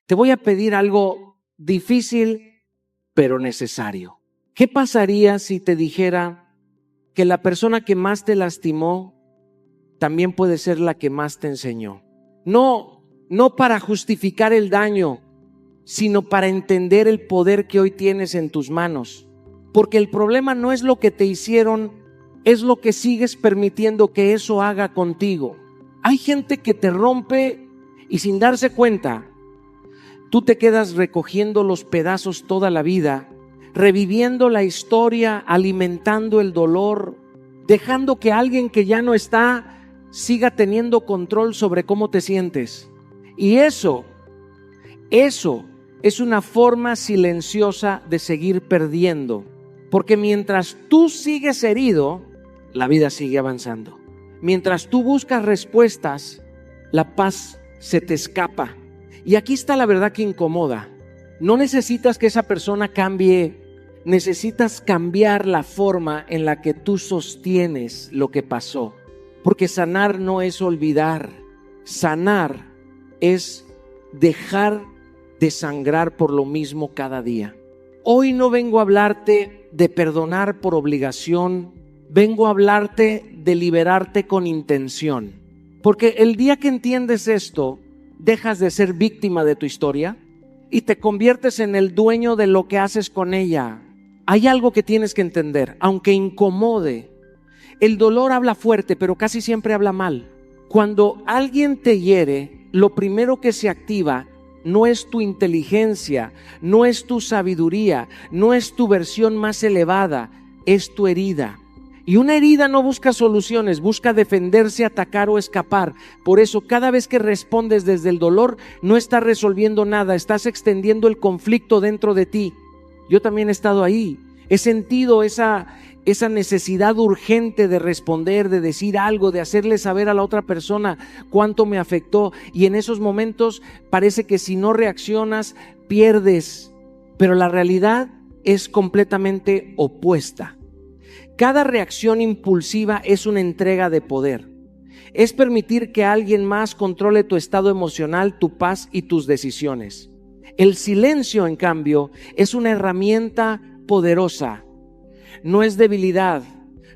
Te voy a pedir algo difícil, pero necesario. ¿Qué pasaría si te dijera que la persona que más te lastimó también puede ser la que más te enseñó? No para justificar el daño, sino para entender el poder que hoy tienes en tus manos. Porque el problema no es lo que te hicieron, es lo que sigues permitiendo que eso haga contigo. Hay gente que te rompe y sin darse cuenta, tú te quedas recogiendo los pedazos toda la vida, reviviendo la historia, alimentando el dolor, dejando que alguien que ya no está siga teniendo control sobre cómo te sientes. Y eso es una forma silenciosa de seguir perdiendo, porque mientras tú sigues herido, la vida sigue avanzando. Mientras tú buscas respuestas, la paz se te escapa. Y aquí está la verdad que incomoda. No necesitas que esa persona cambie, necesitas cambiar la forma en la que tú sostienes lo que pasó. Porque sanar no es olvidar, sanar es dejar de sangrar por lo mismo cada día. Hoy no vengo a hablarte de perdonar por obligación, vengo a hablarte de liberarte con intención. Porque el día que entiendes esto, dejas de ser víctima de tu historia y te conviertes en el dueño de lo que haces con ella. Hay algo que tienes que entender, aunque incomode. El dolor habla fuerte, pero casi siempre habla mal. Cuando alguien te hiere, lo primero que se activa no es tu inteligencia, no es tu sabiduría, no es tu versión más elevada, es tu herida. Y una herida no busca soluciones, busca defenderse, atacar o escapar. Por eso cada vez que respondes desde el dolor, no estás resolviendo nada, estás extendiendo el conflicto dentro de ti. Yo también he estado ahí, he sentido esa necesidad urgente de responder, de decir algo, de hacerle saber a la otra persona cuánto me afectó. Y en esos momentos parece que si no reaccionas, pierdes. Pero la realidad es completamente opuesta. Cada reacción impulsiva es una entrega de poder. Es permitir que alguien más controle tu estado emocional, tu paz y tus decisiones. El silencio, en cambio, es una herramienta poderosa. No es debilidad,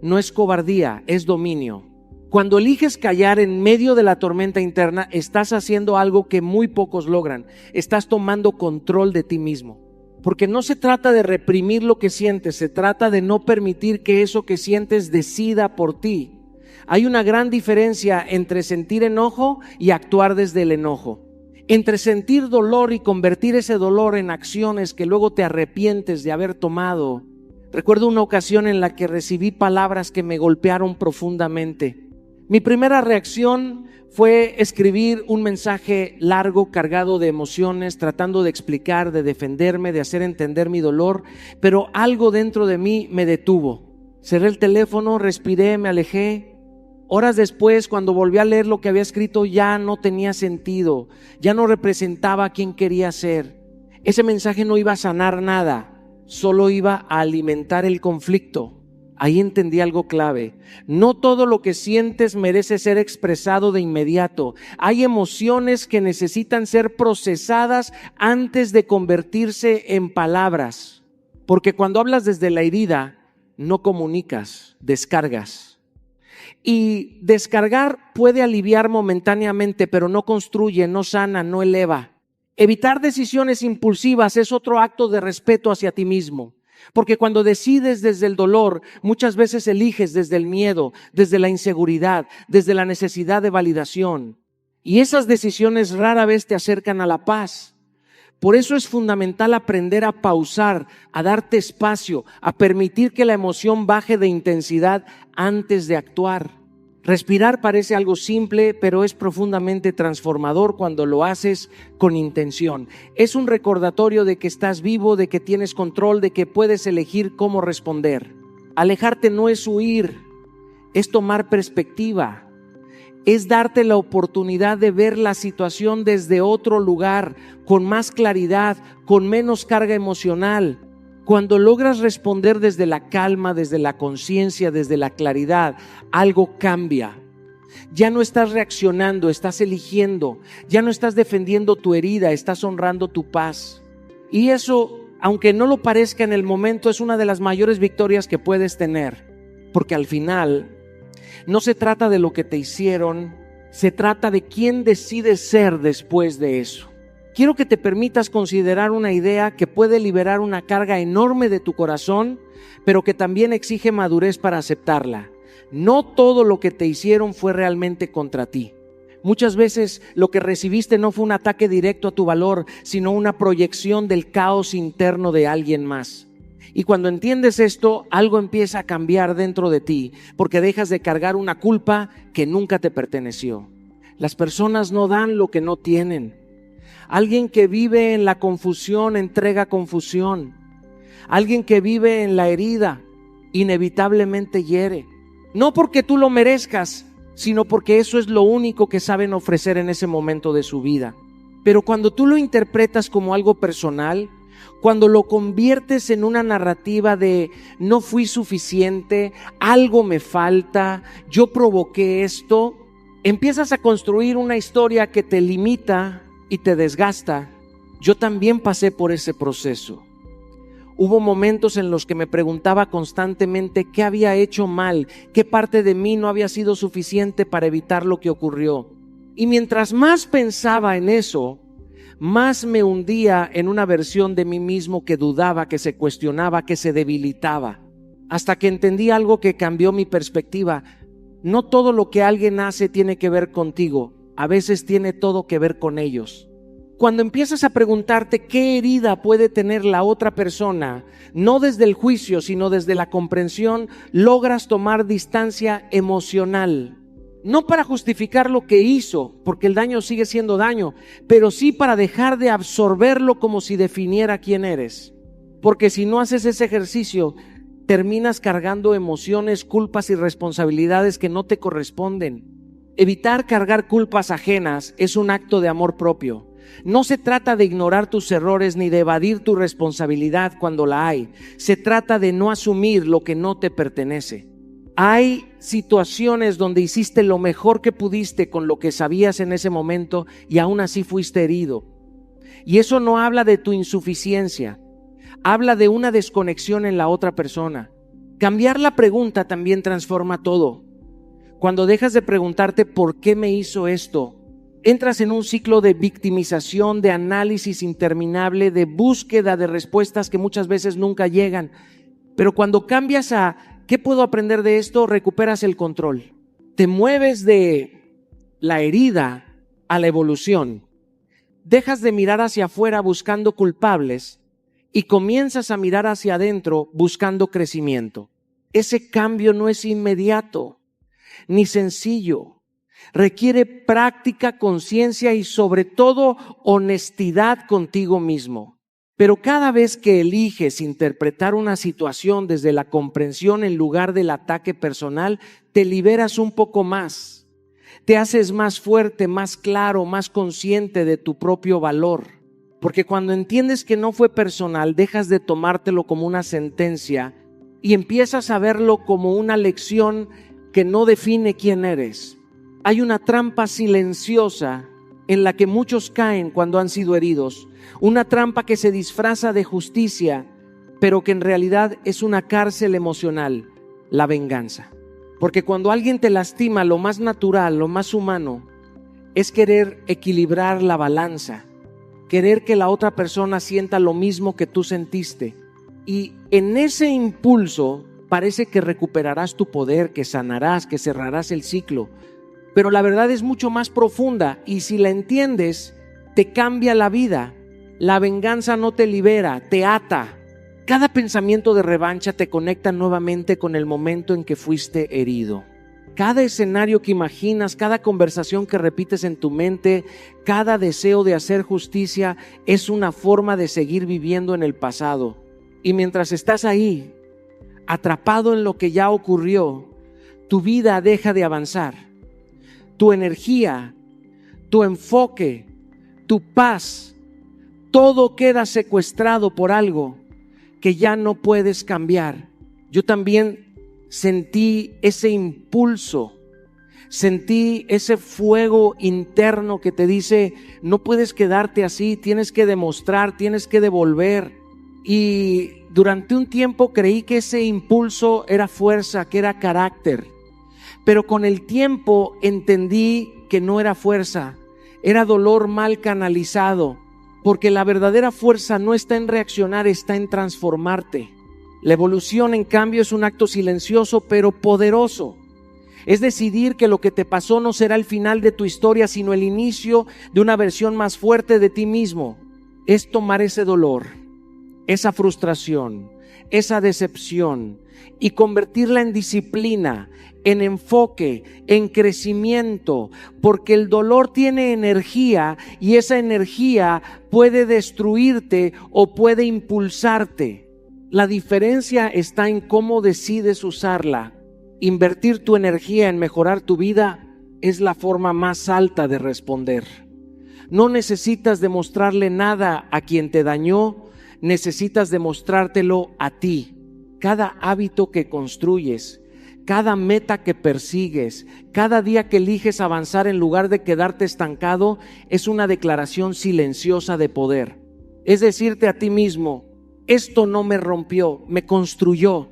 no es cobardía, es dominio. Cuando eliges callar en medio de la tormenta interna, estás haciendo algo que muy pocos logran. Estás tomando control de ti mismo. Porque no se trata de reprimir lo que sientes, se trata de no permitir que eso que sientes decida por ti. Hay una gran diferencia entre sentir enojo y actuar desde el enojo. Entre sentir dolor y convertir ese dolor en acciones que luego te arrepientes de haber tomado. Recuerdo una ocasión en la que recibí palabras que me golpearon profundamente. Mi primera reacción fue escribir un mensaje largo, cargado de emociones, tratando de explicar, de defenderme, de hacer entender mi dolor, pero algo dentro de mí me detuvo. Cerré el teléfono, respiré, me alejé. Horas después, cuando volví a leer lo que había escrito, ya no tenía sentido, ya no representaba a quien quería ser. Ese mensaje no iba a sanar nada, solo iba a alimentar el conflicto. Ahí entendí algo clave. No todo lo que sientes merece ser expresado de inmediato. Hay emociones que necesitan ser procesadas antes de convertirse en palabras. Porque cuando hablas desde la herida, no comunicas, descargas. Y descargar puede aliviar momentáneamente, pero no construye, no sana, no eleva. Evitar decisiones impulsivas es otro acto de respeto hacia ti mismo. Porque cuando decides desde el dolor, muchas veces eliges desde el miedo, desde la inseguridad, desde la necesidad de validación. Y esas decisiones rara vez te acercan a la paz. Por eso es fundamental aprender a pausar, a darte espacio, a permitir que la emoción baje de intensidad antes de actuar. Respirar parece algo simple, pero es profundamente transformador cuando lo haces con intención. Es un recordatorio de que estás vivo, de que tienes control, de que puedes elegir cómo responder. Alejarte no es huir, es tomar perspectiva. Es darte la oportunidad de ver la situación desde otro lugar, con más claridad, con menos carga emocional. Cuando logras responder desde la calma, desde la conciencia, desde la claridad, algo cambia. Ya no estás reaccionando, estás eligiendo. Ya no estás defendiendo tu herida, estás honrando tu paz. Y eso, aunque no lo parezca en el momento, es una de las mayores victorias que puedes tener. Porque al final, no se trata de lo que te hicieron, se trata de quién decides ser después de eso. Quiero que te permitas considerar una idea que puede liberar una carga enorme de tu corazón, pero que también exige madurez para aceptarla. No todo lo que te hicieron fue realmente contra ti. Muchas veces lo que recibiste no fue un ataque directo a tu valor, sino una proyección del caos interno de alguien más. Y cuando entiendes esto, algo empieza a cambiar dentro de ti, porque dejas de cargar una culpa que nunca te perteneció. Las personas no dan lo que no tienen. Alguien que vive en la confusión entrega confusión. Alguien que vive en la herida inevitablemente hiere. No porque tú lo merezcas, sino porque eso es lo único que saben ofrecer en ese momento de su vida. Pero cuando tú lo interpretas como algo personal, cuando lo conviertes en una narrativa de no fui suficiente, algo me falta, yo provoqué esto, empiezas a construir una historia que te limita y te desgasta. Yo también pasé por ese proceso. Hubo momentos en los que me preguntaba constantemente qué había hecho mal, qué parte de mí no había sido suficiente para evitar lo que ocurrió. Y mientras más pensaba en eso, más me hundía en una versión de mí mismo que dudaba, que se cuestionaba, que se debilitaba. Hasta que entendí algo que cambió mi perspectiva. No todo lo que alguien hace tiene que ver contigo, a veces tiene todo que ver con ellos. Cuando empiezas a preguntarte qué herida puede tener la otra persona, no desde el juicio, sino desde la comprensión, logras tomar distancia emocional. No para justificar lo que hizo, porque el daño sigue siendo daño, pero sí para dejar de absorberlo como si definiera quién eres. Porque si no haces ese ejercicio, terminas cargando emociones, culpas y responsabilidades que no te corresponden. Evitar cargar culpas ajenas es un acto de amor propio. No se trata de ignorar tus errores ni de evadir tu responsabilidad cuando la hay. Se trata de no asumir lo que no te pertenece. Hay situaciones donde hiciste lo mejor que pudiste con lo que sabías en ese momento y aún así fuiste herido. Y eso no habla de tu insuficiencia, habla de una desconexión en la otra persona. Cambiar la pregunta también transforma todo. Cuando dejas de preguntarte ¿por qué me hizo esto?, entras en un ciclo de victimización, de análisis interminable, de búsqueda de respuestas que muchas veces nunca llegan. Pero cuando cambias a ¿qué puedo aprender de esto?, recuperas el control. Te mueves de la herida a la evolución. Dejas de mirar hacia afuera buscando culpables y comienzas a mirar hacia adentro buscando crecimiento. Ese cambio no es inmediato ni sencillo. Requiere práctica, conciencia y sobre todo honestidad contigo mismo. Pero cada vez que eliges interpretar una situación desde la comprensión en lugar del ataque personal, te liberas un poco más. Te haces más fuerte, más claro, más consciente de tu propio valor. Porque cuando entiendes que no fue personal, dejas de tomártelo como una sentencia y empiezas a verlo como una lección que no define quién eres. Hay una trampa silenciosa en la que muchos caen cuando han sido heridos. Una trampa que se disfraza de justicia, pero que en realidad es una cárcel emocional, la venganza. Porque cuando alguien te lastima, lo más natural, lo más humano, es querer equilibrar la balanza, querer que la otra persona sienta lo mismo que tú sentiste. Y en ese impulso parece que recuperarás tu poder, que sanarás, que cerrarás el ciclo. Pero la verdad es mucho más profunda y si la entiendes, te cambia la vida. La venganza no te libera, te ata. Cada pensamiento de revancha te conecta nuevamente con el momento en que fuiste herido. Cada escenario que imaginas, cada conversación que repites en tu mente, cada deseo de hacer justicia es una forma de seguir viviendo en el pasado. Y mientras estás ahí, atrapado en lo que ya ocurrió, tu vida deja de avanzar. Tu energía, tu enfoque, tu paz, todo queda secuestrado por algo que ya no puedes cambiar. Yo también sentí ese impulso Sentí ese fuego interno que te dice, no puedes quedarte así, tienes que demostrar, tienes que devolver. Y durante un tiempo creí que ese impulso era fuerza, que era carácter. Pero con el tiempo entendí que no era fuerza, era dolor mal canalizado, porque la verdadera fuerza no está en reaccionar, está en transformarte. La evolución, en cambio, es un acto silencioso pero poderoso. Es decidir que lo que te pasó no será el final de tu historia, sino el inicio de una versión más fuerte de ti mismo. Es tomar ese dolor, esa frustración, esa decepción y convertirla en disciplina, en enfoque, en crecimiento, porque el dolor tiene energía y esa energía puede destruirte o puede impulsarte. La diferencia está en cómo decides usarla. Invertir tu energía en mejorar tu vida es la forma más alta de responder. No necesitas demostrarle nada a quien te dañó, necesitas demostrártelo a ti. Cada hábito que construyes, cada meta que persigues, cada día que eliges avanzar en lugar de quedarte estancado, es una declaración silenciosa de poder. Es decirte a ti mismo, esto no me rompió, me construyó.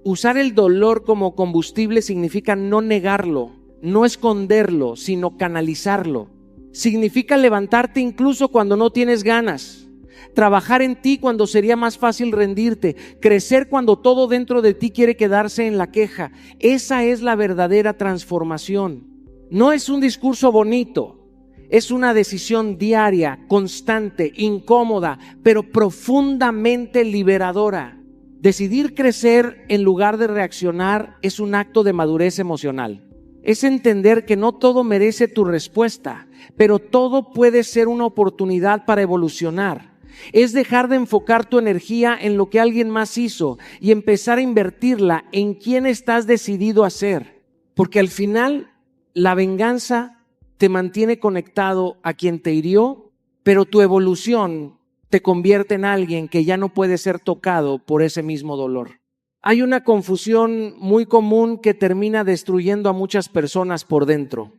Usar el dolor como combustible significa no negarlo, no esconderlo, sino canalizarlo. Significa levantarte incluso cuando no tienes ganas, trabajar en ti cuando sería más fácil rendirte, crecer cuando todo dentro de ti quiere quedarse en la queja. Esa es la verdadera transformación. No es un discurso bonito, es una decisión diaria, constante, incómoda, pero profundamente liberadora. Decidir crecer en lugar de reaccionar es un acto de madurez emocional. Es entender que no todo merece tu respuesta, pero todo puede ser una oportunidad para evolucionar. Es dejar de enfocar tu energía en lo que alguien más hizo y empezar a invertirla en quién estás decidido a ser. Porque al final, la venganza te mantiene conectado a quien te hirió, pero tu evolución te convierte en alguien que ya no puede ser tocado por ese mismo dolor. Hay una confusión muy común que termina destruyendo a muchas personas por dentro.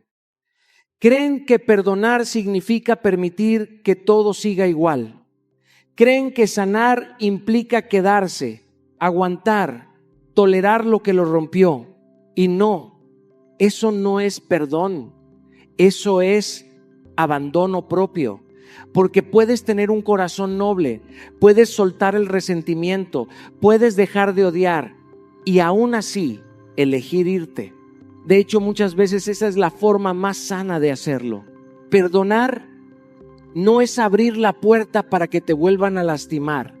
Creen que perdonar significa permitir que todo siga igual. Creen que sanar implica quedarse, aguantar, tolerar lo que lo rompió. Y no, eso no es perdón, eso es abandono propio. Porque puedes tener un corazón noble, puedes soltar el resentimiento, puedes dejar de odiar y aún así elegir irte. De hecho, muchas veces esa es la forma más sana de hacerlo. Perdonar no es abrir la puerta para que te vuelvan a lastimar.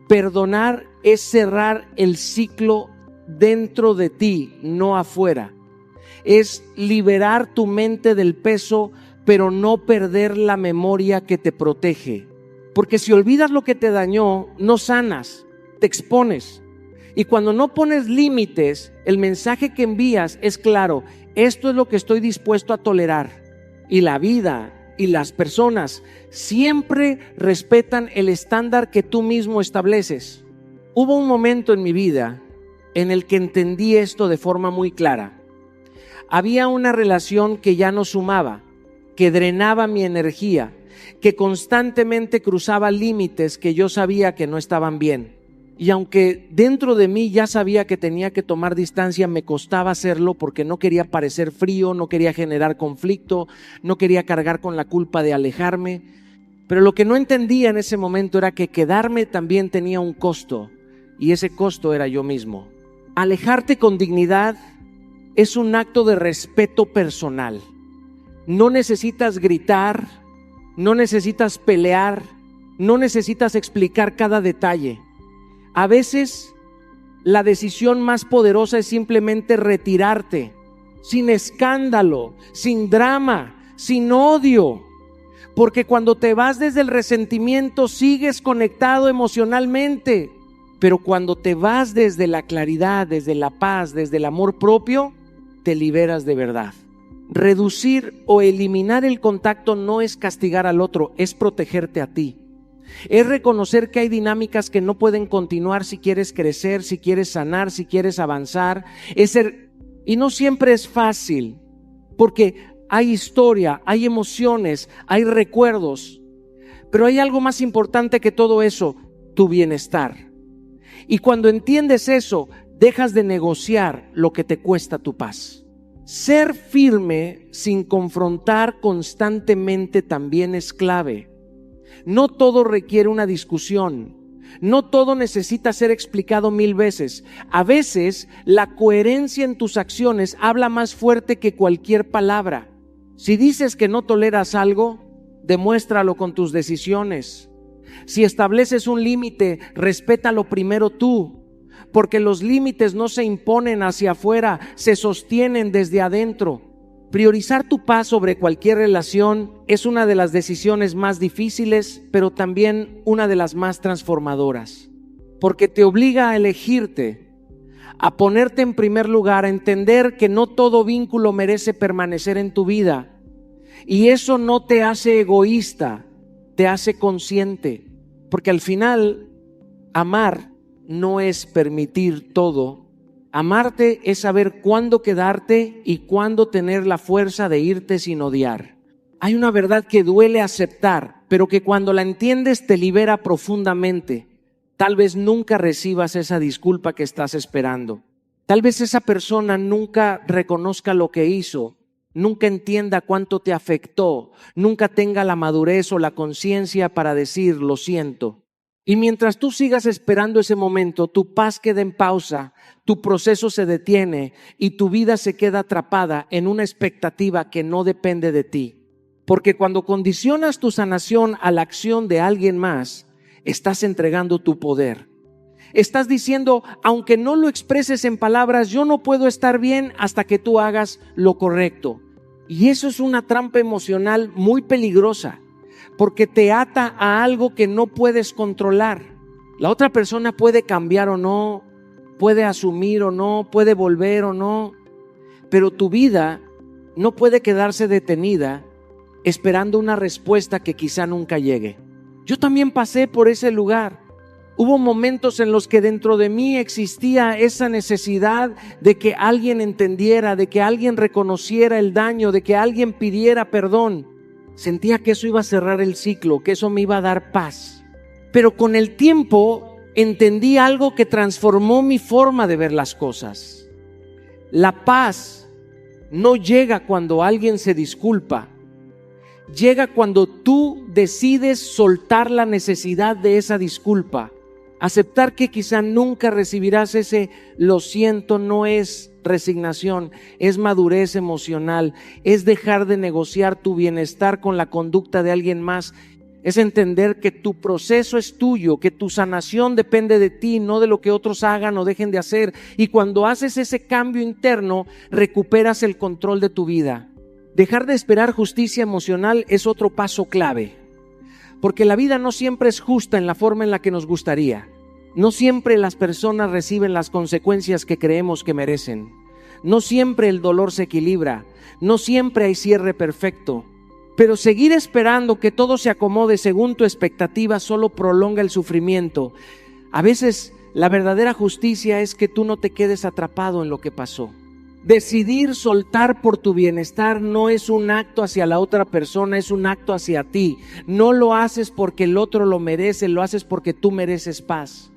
Perdonar es cerrar el ciclo dentro de ti, no afuera. Es liberar tu mente del peso, pero no perder la memoria que te protege. Porque si olvidas lo que te dañó, no sanas, te expones. Y cuando no pones límites, el mensaje que envías es claro, esto es lo que estoy dispuesto a tolerar. Y la vida y las personas siempre respetan el estándar que tú mismo estableces. Hubo un momento en mi vida en el que entendí esto de forma muy clara. Había una relación que ya no sumaba, que drenaba mi energía, que constantemente cruzaba límites que yo sabía que no estaban bien. Y aunque dentro de mí ya sabía que tenía que tomar distancia, me costaba hacerlo porque no quería parecer frío, no quería generar conflicto, no quería cargar con la culpa de alejarme. Pero lo que no entendía en ese momento era que quedarme también tenía un costo, y ese costo era yo mismo. Alejarte con dignidad es un acto de respeto personal. No necesitas gritar, no necesitas pelear, no necesitas explicar cada detalle. A veces la decisión más poderosa es simplemente retirarte, sin escándalo, sin drama, sin odio. Porque cuando te vas desde el resentimiento sigues conectado emocionalmente. Pero cuando te vas desde la claridad, desde la paz, desde el amor propio, te liberas de verdad. Reducir o eliminar el contacto no es castigar al otro, es protegerte a ti. Es reconocer que hay dinámicas que no pueden continuar si quieres crecer, si quieres sanar, si quieres avanzar. Y no siempre es fácil, porque hay historia, hay emociones, hay recuerdos. Pero hay algo más importante que todo eso, tu bienestar. Y cuando entiendes eso, dejas de negociar lo que te cuesta tu paz. Ser firme sin confrontar constantemente también es clave. No todo requiere una discusión. No todo necesita ser explicado 1000 veces. A veces la coherencia en tus acciones habla más fuerte que cualquier palabra. Si dices que no toleras algo, demuéstralo con tus decisiones. Si estableces un límite, respétalo primero tú. Porque los límites no se imponen hacia afuera, se sostienen desde adentro. Priorizar tu paz sobre cualquier relación es una de las decisiones más difíciles, pero también una de las más transformadoras. Porque te obliga a elegirte, a ponerte en primer lugar, a entender que no todo vínculo merece permanecer en tu vida. Y eso no te hace egoísta, te hace consciente. Porque al final, amar no es permitir todo. Amarte es saber cuándo quedarte y cuándo tener la fuerza de irte sin odiar. Hay una verdad que duele aceptar, pero que cuando la entiendes te libera profundamente. Tal vez nunca recibas esa disculpa que estás esperando. Tal vez esa persona nunca reconozca lo que hizo, nunca entienda cuánto te afectó, nunca tenga la madurez o la conciencia para decir lo siento. Y mientras tú sigas esperando ese momento, tu paz queda en pausa, tu proceso se detiene y tu vida se queda atrapada en una expectativa que no depende de ti. Porque cuando condicionas tu sanación a la acción de alguien más, estás entregando tu poder. Estás diciendo, aunque no lo expreses en palabras, yo no puedo estar bien hasta que tú hagas lo correcto. Y eso es una trampa emocional muy peligrosa. Porque te ata a algo que no puedes controlar. La otra persona puede cambiar o no, puede asumir o no, puede volver o no, pero tu vida no puede quedarse detenida esperando una respuesta que quizá nunca llegue. Yo también pasé por ese lugar. Hubo momentos en los que dentro de mí existía esa necesidad de que alguien entendiera, de que alguien reconociera el daño, de que alguien pidiera perdón. Sentía que eso iba a cerrar el ciclo, que eso me iba a dar paz. Pero con el tiempo entendí algo que transformó mi forma de ver las cosas. La paz no llega cuando alguien se disculpa. Llega cuando tú decides soltar la necesidad de esa disculpa. Aceptar que quizá nunca recibirás ese lo siento no es resignación, es madurez emocional, es dejar de negociar tu bienestar con la conducta de alguien más, es entender que tu proceso es tuyo, que tu sanación depende de ti, no de lo que otros hagan o dejen de hacer. Y cuando haces ese cambio interno, recuperas el control de tu vida. Dejar de esperar justicia emocional es otro paso clave, porque la vida no siempre es justa en la forma en la que nos gustaría. No siempre las personas reciben las consecuencias que creemos que merecen. No siempre el dolor se equilibra. No siempre hay cierre perfecto. Pero seguir esperando que todo se acomode según tu expectativa solo prolonga el sufrimiento. A veces la verdadera justicia es que tú no te quedes atrapado en lo que pasó. Decidir soltar por tu bienestar no es un acto hacia la otra persona, es un acto hacia ti. No lo haces porque el otro lo merece, lo haces porque tú mereces paz.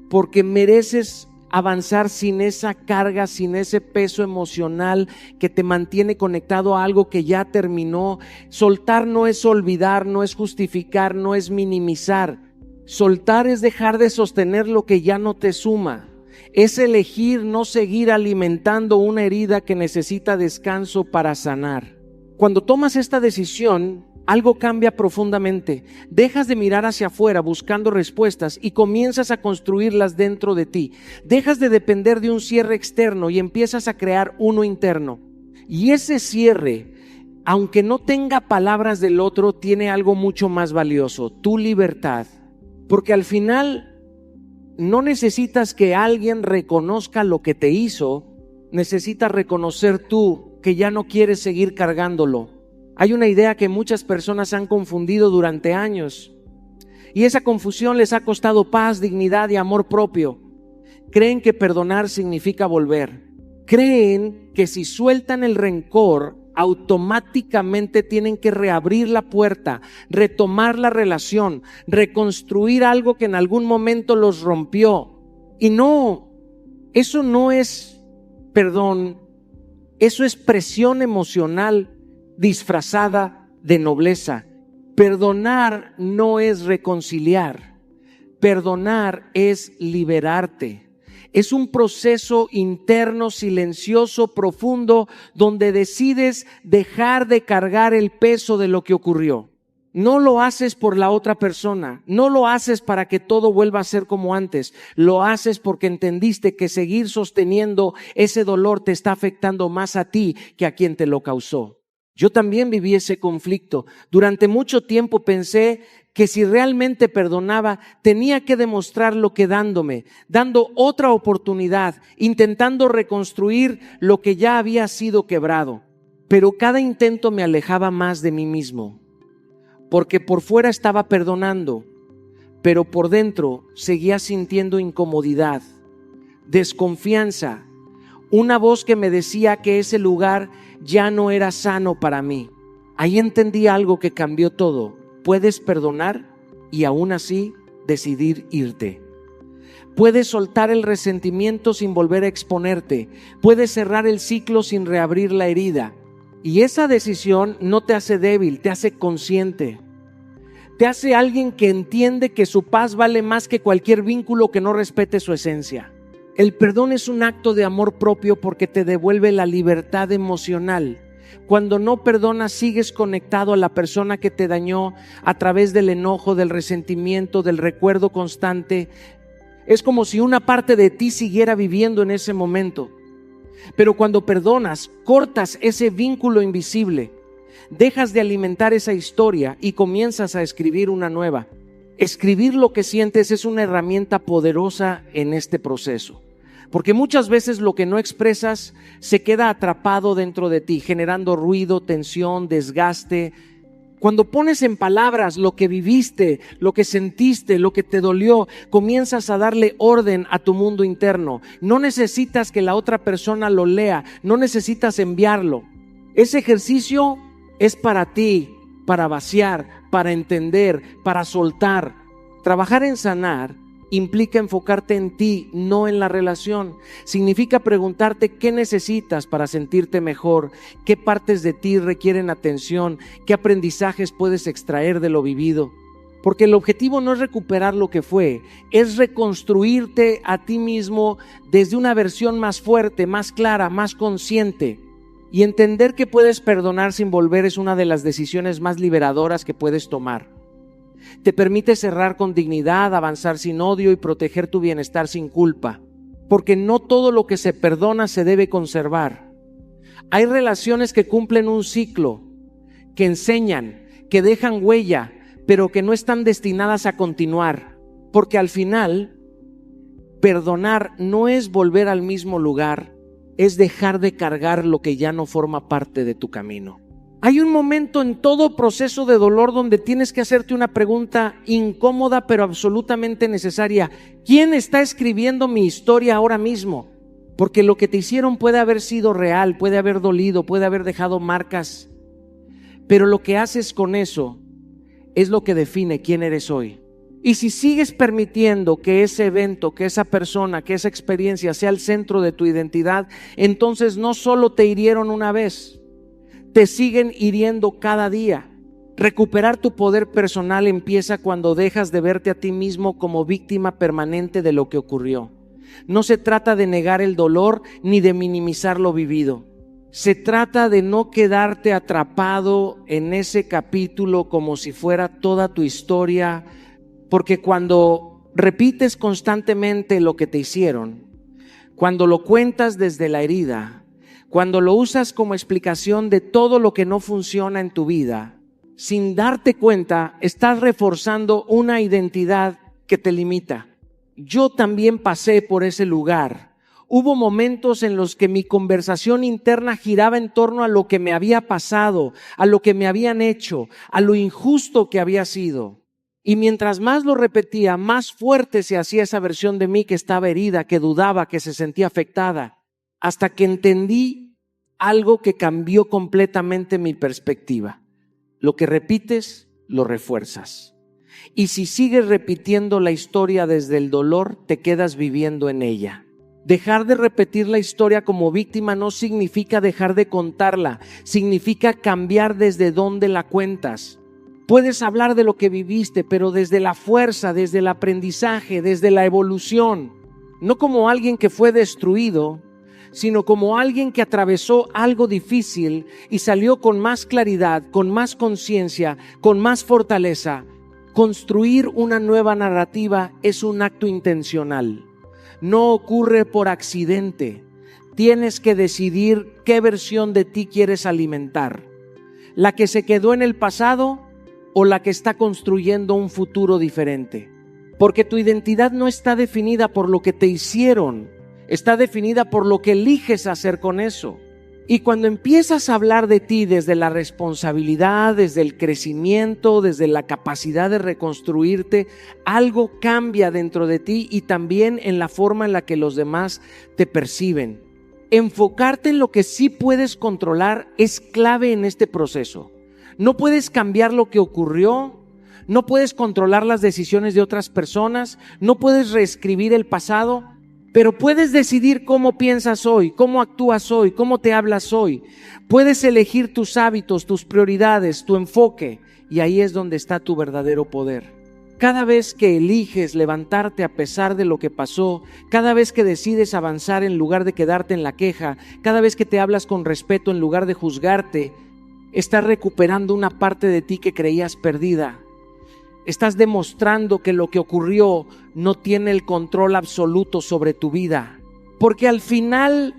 Porque mereces avanzar sin esa carga, sin ese peso emocional que te mantiene conectado a algo que ya terminó. Soltar no es olvidar, no es justificar, no es minimizar. Soltar es dejar de sostener lo que ya no te suma. Es elegir no seguir alimentando una herida que necesita descanso para sanar. Cuando tomas esta decisión, algo cambia profundamente. Dejas de mirar hacia afuera buscando respuestas y comienzas a construirlas dentro de ti. Dejas de depender de un cierre externo y empiezas a crear uno interno. Y ese cierre, aunque no tenga palabras del otro, tiene algo mucho más valioso: tu libertad. Porque al final no necesitas que alguien reconozca lo que te hizo, necesitas reconocer tú que ya no quieres seguir cargándolo. Hay una idea que muchas personas han confundido durante años y esa confusión les ha costado paz, dignidad y amor propio. Creen que perdonar significa volver. Creen que si sueltan el rencor, automáticamente tienen que reabrir la puerta, retomar la relación, reconstruir algo que en algún momento los rompió. Y no, eso no es perdón, eso es presión emocional disfrazada de nobleza. Perdonar no es reconciliar, perdonar es liberarte. Es un proceso interno, silencioso, profundo, donde decides dejar de cargar el peso de lo que ocurrió. No lo haces por la otra persona, no lo haces para que todo vuelva a ser como antes. Lo haces porque entendiste que seguir sosteniendo ese dolor te está afectando más a ti que a quien te lo causó. Yo también viví ese conflicto. Durante mucho tiempo pensé que si realmente perdonaba, tenía que demostrarlo dando otra oportunidad, intentando reconstruir lo que ya había sido quebrado. Pero cada intento me alejaba más de mí mismo, porque por fuera estaba perdonando, pero por dentro seguía sintiendo incomodidad, desconfianza, una voz que me decía que ese lugar ya no era sano para mí. Ahí entendí algo que cambió todo. Puedes perdonar y aún así decidir irte. Puedes soltar el resentimiento sin volver a exponerte. Puedes cerrar el ciclo sin reabrir la herida. Y esa decisión no te hace débil, te hace consciente. Te hace alguien que entiende que su paz vale más que cualquier vínculo que no respete su esencia. El perdón es un acto de amor propio porque te devuelve la libertad emocional. Cuando no perdonas, sigues conectado a la persona que te dañó a través del enojo, del resentimiento, del recuerdo constante. Es como si una parte de ti siguiera viviendo en ese momento. Pero cuando perdonas, cortas ese vínculo invisible, dejas de alimentar esa historia y comienzas a escribir una nueva. Escribir lo que sientes es una herramienta poderosa en este proceso. Porque muchas veces lo que no expresas se queda atrapado dentro de ti, generando ruido, tensión, desgaste. Cuando pones en palabras lo que viviste, lo que sentiste, lo que te dolió, comienzas a darle orden a tu mundo interno. No necesitas que la otra persona lo lea, no necesitas enviarlo. Ese ejercicio es para ti, para vaciar, para entender, para soltar. Trabajar en sanar implica enfocarte en ti, no en la relación. Significa preguntarte qué necesitas para sentirte mejor, qué partes de ti requieren atención, qué aprendizajes puedes extraer de lo vivido. Porque el objetivo no es recuperar lo que fue, es reconstruirte a ti mismo desde una versión más fuerte, más clara, más consciente. Y entender que puedes perdonar sin volver es una de las decisiones más liberadoras que puedes tomar. Te permite cerrar con dignidad, avanzar sin odio y proteger tu bienestar sin culpa. Porque no todo lo que se perdona se debe conservar. Hay relaciones que cumplen un ciclo, que enseñan, que dejan huella, pero que no están destinadas a continuar. Porque al final, perdonar no es volver al mismo lugar, es dejar de cargar lo que ya no forma parte de tu camino. Hay un momento en todo proceso de dolor donde tienes que hacerte una pregunta incómoda pero absolutamente necesaria. ¿Quién está escribiendo mi historia ahora mismo? Porque lo que te hicieron puede haber sido real, puede haber dolido, puede haber dejado marcas. Pero lo que haces con eso es lo que define quién eres hoy. Y si sigues permitiendo que ese evento, que esa persona, que esa experiencia sea el centro de tu identidad, entonces no solo te hirieron una vez, te siguen hiriendo cada día. Recuperar tu poder personal empieza cuando dejas de verte a ti mismo como víctima permanente de lo que ocurrió. No se trata de negar el dolor ni de minimizar lo vivido. Se trata de no quedarte atrapado en ese capítulo como si fuera toda tu historia, porque cuando repites constantemente lo que te hicieron, cuando lo cuentas desde la herida, cuando lo usas como explicación de todo lo que no funciona en tu vida, sin darte cuenta, estás reforzando una identidad que te limita. Yo también pasé por ese lugar. Hubo momentos en los que mi conversación interna giraba en torno a lo que me había pasado, a lo que me habían hecho, a lo injusto que había sido. Y mientras más lo repetía, más fuerte se hacía esa versión de mí que estaba herida, que dudaba, que se sentía afectada. Hasta que entendí algo que cambió completamente mi perspectiva. Lo que repites, lo refuerzas. Y si sigues repitiendo la historia desde el dolor, te quedas viviendo en ella. Dejar de repetir la historia como víctima no significa dejar de contarla, significa cambiar desde donde la cuentas. Puedes hablar de lo que viviste, pero desde la fuerza, desde el aprendizaje, desde la evolución. No como alguien que fue destruido, sino como alguien que atravesó algo difícil y salió con más claridad, con más conciencia, con más fortaleza. Construir una nueva narrativa es un acto intencional. No ocurre por accidente. Tienes que decidir qué versión de ti quieres alimentar. ¿La que se quedó en el pasado o la que está construyendo un futuro diferente? Porque tu identidad no está definida por lo que te hicieron, está definida por lo que eliges hacer con eso. Y cuando empiezas a hablar de ti desde la responsabilidad, desde el crecimiento, desde la capacidad de reconstruirte, algo cambia dentro de ti y también en la forma en la que los demás te perciben. Enfocarte en lo que sí puedes controlar es clave en este proceso. No puedes cambiar lo que ocurrió, no puedes controlar las decisiones de otras personas, no puedes reescribir el pasado, pero puedes decidir cómo piensas hoy, cómo actúas hoy, cómo te hablas hoy. Puedes elegir tus hábitos, tus prioridades, tu enfoque, y ahí es donde está tu verdadero poder. Cada vez que eliges levantarte a pesar de lo que pasó, cada vez que decides avanzar en lugar de quedarte en la queja, cada vez que te hablas con respeto en lugar de juzgarte, estás recuperando una parte de ti que creías perdida. Estás demostrando que lo que ocurrió no tiene el control absoluto sobre tu vida. Porque al final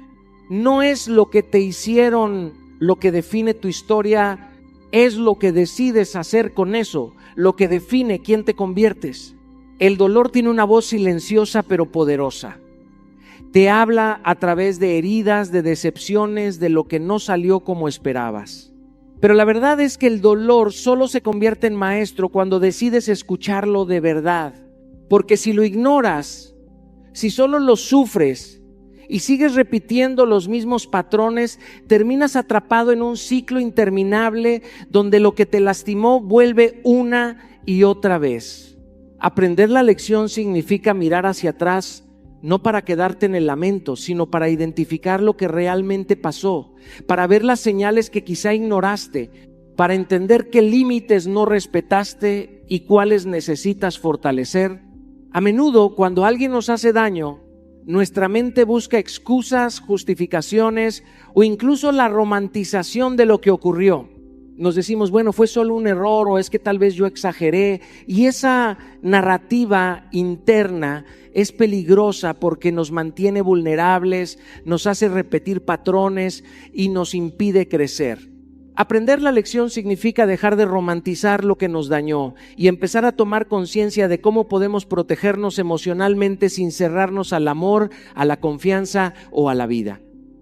no es lo que te hicieron lo que define tu historia, es lo que decides hacer con eso, lo que define quién te conviertes. El dolor tiene una voz silenciosa pero poderosa. Te habla a través de heridas, de decepciones, de lo que no salió como esperabas. Pero la verdad es que el dolor solo se convierte en maestro cuando decides escucharlo de verdad. Porque si lo ignoras, si solo lo sufres y sigues repitiendo los mismos patrones, terminas atrapado en un ciclo interminable donde lo que te lastimó vuelve una y otra vez. Aprender la lección significa mirar hacia atrás, no para quedarte en el lamento, sino para identificar lo que realmente pasó, para ver las señales que quizá ignoraste, para entender qué límites no respetaste y cuáles necesitas fortalecer. A menudo, cuando alguien nos hace daño, nuestra mente busca excusas, justificaciones o incluso la romantización de lo que ocurrió. Nos decimos, bueno, fue solo un error o es que tal vez yo exageré. Y esa narrativa interna es peligrosa porque nos mantiene vulnerables, nos hace repetir patrones y nos impide crecer. Aprender la lección significa dejar de romantizar lo que nos dañó y empezar a tomar conciencia de cómo podemos protegernos emocionalmente sin cerrarnos al amor, a la confianza o a la vida.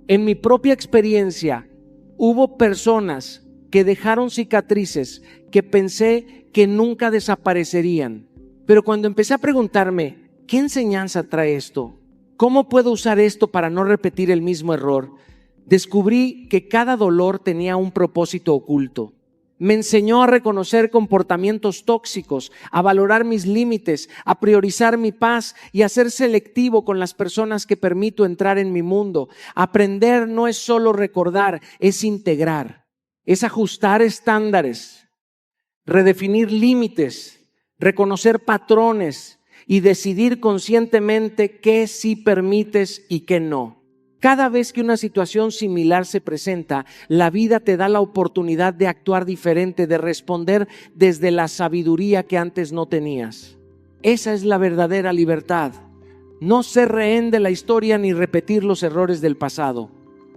En mi propia experiencia, hubo personas que dejaron cicatrices que pensé que nunca desaparecerían. Pero cuando empecé a preguntarme, ¿qué enseñanza trae esto? ¿Cómo puedo usar esto para no repetir el mismo error? Descubrí que cada dolor tenía un propósito oculto. Me enseñó a reconocer comportamientos tóxicos, a valorar mis límites, a priorizar mi paz y a ser selectivo con las personas que permito entrar en mi mundo. Aprender no es solo recordar, es integrar. Es ajustar estándares, redefinir límites, reconocer patrones y decidir conscientemente qué sí permites y qué no. Cada vez que una situación similar se presenta, la vida te da la oportunidad de actuar diferente, de responder desde la sabiduría que antes no tenías. Esa es la verdadera libertad. No ser rehén de la historia ni repetir los errores del pasado.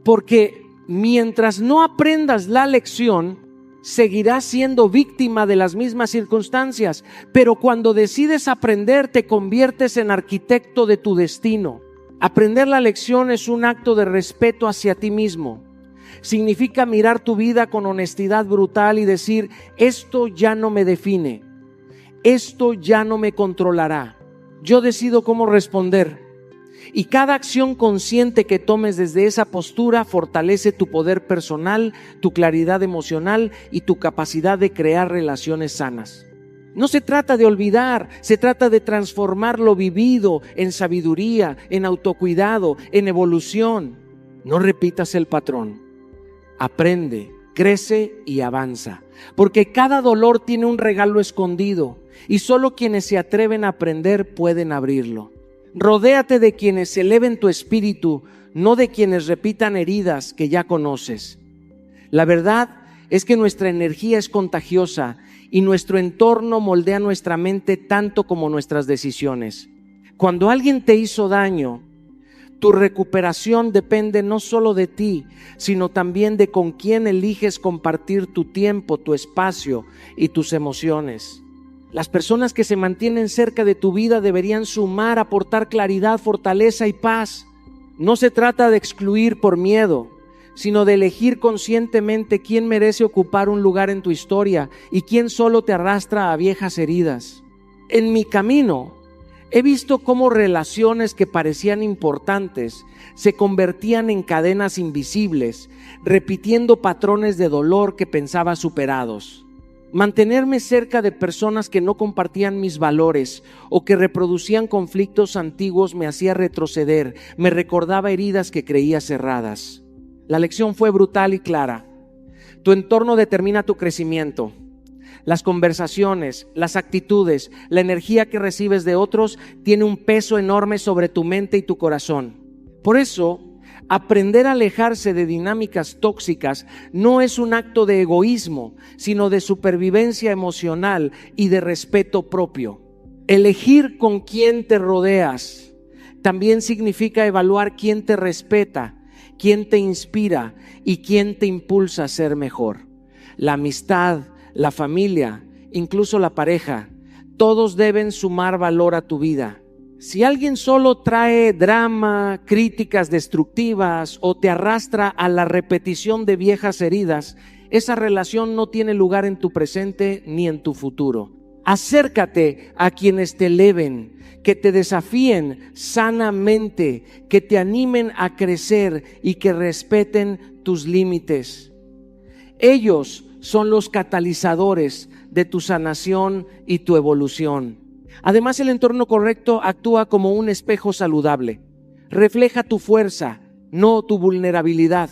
Porque mientras no aprendas la lección, seguirás siendo víctima de las mismas circunstancias, pero cuando decides aprender, te conviertes en arquitecto de tu destino. Aprender la lección es un acto de respeto hacia ti mismo. Significa mirar tu vida con honestidad brutal y decir, esto ya no me define, esto ya no me controlará. Yo decido cómo responder. Y cada acción consciente que tomes desde esa postura fortalece tu poder personal, tu claridad emocional y tu capacidad de crear relaciones sanas. No se trata de olvidar, se trata de transformar lo vivido en sabiduría, en autocuidado, en evolución. No repitas el patrón. Aprende, crece y avanza, porque cada dolor tiene un regalo escondido y solo quienes se atreven a aprender pueden abrirlo. Rodéate de quienes eleven tu espíritu, no de quienes repitan heridas que ya conoces. La verdad es que nuestra energía es contagiosa y nuestro entorno moldea nuestra mente tanto como nuestras decisiones. Cuando alguien te hizo daño, tu recuperación depende no solo de ti, sino también de con quién eliges compartir tu tiempo, tu espacio y tus emociones. Las personas que se mantienen cerca de tu vida deberían sumar, aportar claridad, fortaleza y paz. No se trata de excluir por miedo, sino de elegir conscientemente quién merece ocupar un lugar en tu historia y quién solo te arrastra a viejas heridas. En mi camino, he visto cómo relaciones que parecían importantes se convertían en cadenas invisibles, repitiendo patrones de dolor que pensaba superados. Mantenerme cerca de personas que no compartían mis valores o que reproducían conflictos antiguos me hacía retroceder, me recordaba heridas que creía cerradas. La lección fue brutal y clara. Tu entorno determina tu crecimiento. Las conversaciones, las actitudes, la energía que recibes de otros tiene un peso enorme sobre tu mente y tu corazón. Por eso, aprender a alejarse de dinámicas tóxicas no es un acto de egoísmo, sino de supervivencia emocional y de respeto propio. Elegir con quién te rodeas también significa evaluar quién te respeta, quién te inspira y quién te impulsa a ser mejor. La amistad, la familia, incluso la pareja, todos deben sumar valor a tu vida. Si alguien solo trae drama, críticas destructivas o te arrastra a la repetición de viejas heridas, esa relación no tiene lugar en tu presente ni en tu futuro. Acércate a quienes te eleven, que te desafíen sanamente, que te animen a crecer y que respeten tus límites. Ellos son los catalizadores de tu sanación y tu evolución. Además, el entorno correcto actúa como un espejo saludable. Refleja tu fuerza, no tu vulnerabilidad.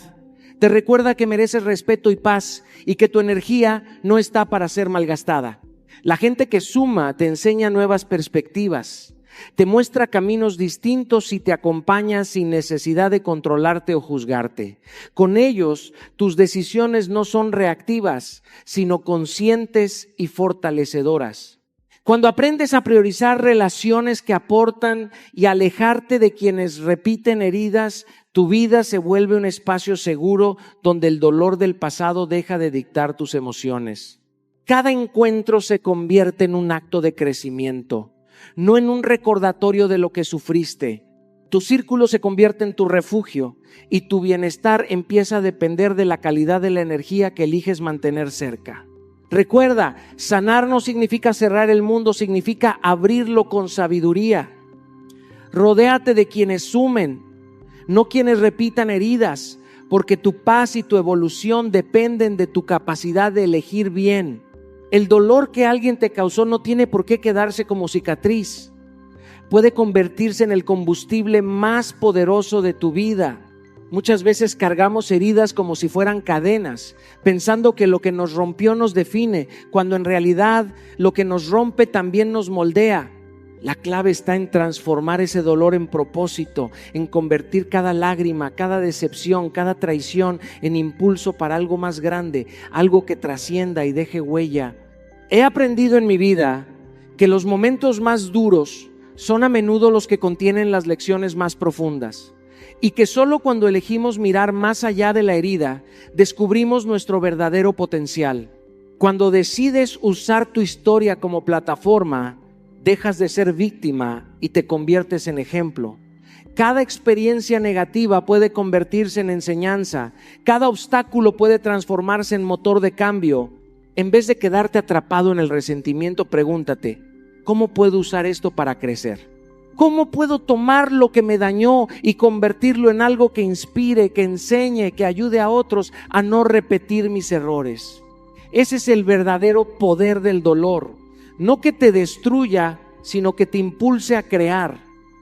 Te recuerda que mereces respeto y paz y que tu energía no está para ser malgastada. La gente que suma te enseña nuevas perspectivas, te muestra caminos distintos y te acompaña sin necesidad de controlarte o juzgarte. Con ellos, tus decisiones no son reactivas, sino conscientes y fortalecedoras. Cuando aprendes a priorizar relaciones que aportan y alejarte de quienes repiten heridas, tu vida se vuelve un espacio seguro donde el dolor del pasado deja de dictar tus emociones. Cada encuentro se convierte en un acto de crecimiento, no en un recordatorio de lo que sufriste. Tu círculo se convierte en tu refugio y tu bienestar empieza a depender de la calidad de la energía que eliges mantener cerca. Recuerda, sanar no significa cerrar el mundo, significa abrirlo con sabiduría. Rodéate de quienes sumen, no quienes repitan heridas, porque tu paz y tu evolución dependen de tu capacidad de elegir bien. El dolor que alguien te causó no tiene por qué quedarse como cicatriz. Puede convertirse en el combustible más poderoso de tu vida. Muchas veces cargamos heridas como si fueran cadenas, pensando que lo que nos rompió nos define, cuando en realidad lo que nos rompe también nos moldea. La clave está en transformar ese dolor en propósito, en convertir cada lágrima, cada decepción, cada traición en impulso para algo más grande, algo que trascienda y deje huella. He aprendido en mi vida que los momentos más duros son a menudo los que contienen las lecciones más profundas y que solo cuando elegimos mirar más allá de la herida descubrimos nuestro verdadero potencial. Cuando decides usar tu historia como plataforma, dejas de ser víctima y te conviertes en ejemplo. Cada experiencia negativa puede convertirse en enseñanza. Cada obstáculo puede transformarse en motor de cambio. En vez de quedarte atrapado en el resentimiento, pregúntate, ¿cómo puedo usar esto para crecer? ¿Cómo puedo tomar lo que me dañó y convertirlo en algo que inspire, que enseñe, que ayude a otros a no repetir mis errores? Ese es el verdadero poder del dolor. No que te destruya, sino que te impulse a crear.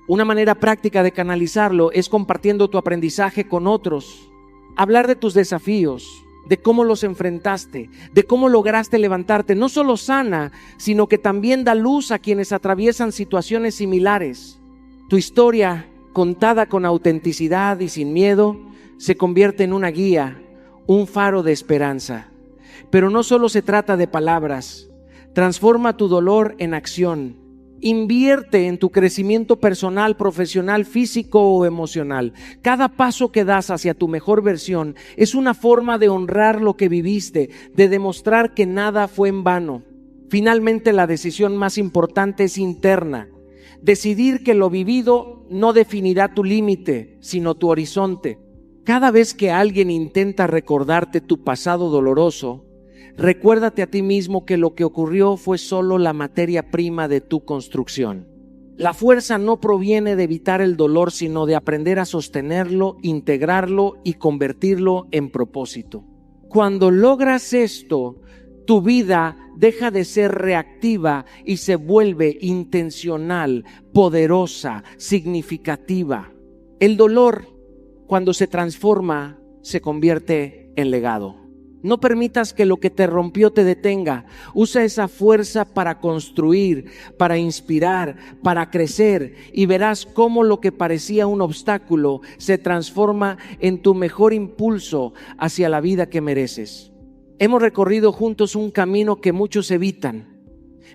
Una manera práctica de canalizarlo es compartiendo tu aprendizaje con otros. Hablar de tus desafíos, de cómo los enfrentaste, de cómo lograste levantarte, no solo sana, sino que también da luz a quienes atraviesan situaciones similares. Tu historia, contada con autenticidad y sin miedo, se convierte en una guía, un faro de esperanza. Pero no solo se trata de palabras. Transforma tu dolor en acción. Invierte en tu crecimiento personal, profesional, físico o emocional. Cada paso que das hacia tu mejor versión es una forma de honrar lo que viviste, de demostrar que nada fue en vano. Finalmente, la decisión más importante es interna. Decidir que lo vivido no definirá tu límite, sino tu horizonte. Cada vez que alguien intenta recordarte tu pasado doloroso, recuérdate a ti mismo que lo que ocurrió fue solo la materia prima de tu construcción. La fuerza no proviene de evitar el dolor, sino de aprender a sostenerlo, integrarlo y convertirlo en propósito. Cuando logras esto, tu vida deja de ser reactiva y se vuelve intencional, poderosa, significativa. El dolor, cuando se transforma, se convierte en legado. No permitas que lo que te rompió te detenga. Usa esa fuerza para construir, para inspirar, para crecer, y verás cómo lo que parecía un obstáculo se transforma en tu mejor impulso hacia la vida que mereces. Hemos recorrido juntos un camino que muchos evitan.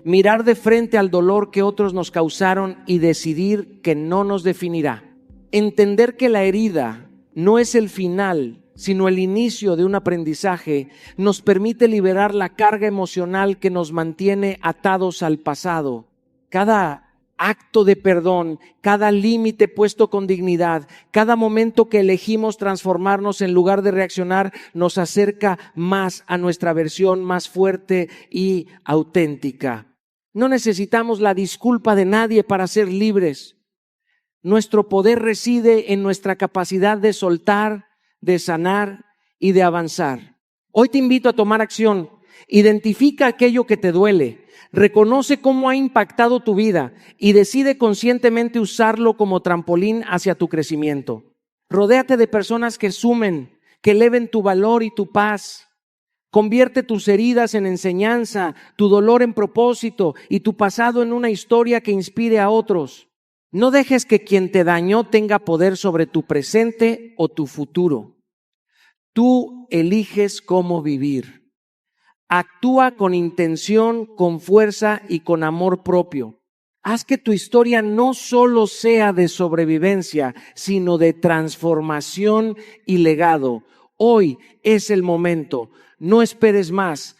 Mirar de frente al dolor que otros nos causaron y decidir que no nos definirá. Entender que la herida no es el final, sino el inicio de un aprendizaje, nos permite liberar la carga emocional que nos mantiene atados al pasado. Cada acto de perdón, cada límite puesto con dignidad, cada momento que elegimos transformarnos en lugar de reaccionar, nos acerca más a nuestra versión más fuerte y auténtica. No necesitamos la disculpa de nadie para ser libres. Nuestro poder reside en nuestra capacidad de soltar, de sanar y de avanzar. Hoy te invito a tomar acción. Identifica aquello que te duele, reconoce cómo ha impactado tu vida y decide conscientemente usarlo como trampolín hacia tu crecimiento. Rodéate de personas que sumen, que eleven tu valor y tu paz. Convierte tus heridas en enseñanza, tu dolor en propósito y tu pasado en una historia que inspire a otros. No dejes que quien te dañó tenga poder sobre tu presente o tu futuro. Tú eliges cómo vivir. Actúa con intención, con fuerza y con amor propio. Haz que tu historia no solo sea de sobrevivencia, sino de transformación y legado. Hoy es el momento. No esperes más.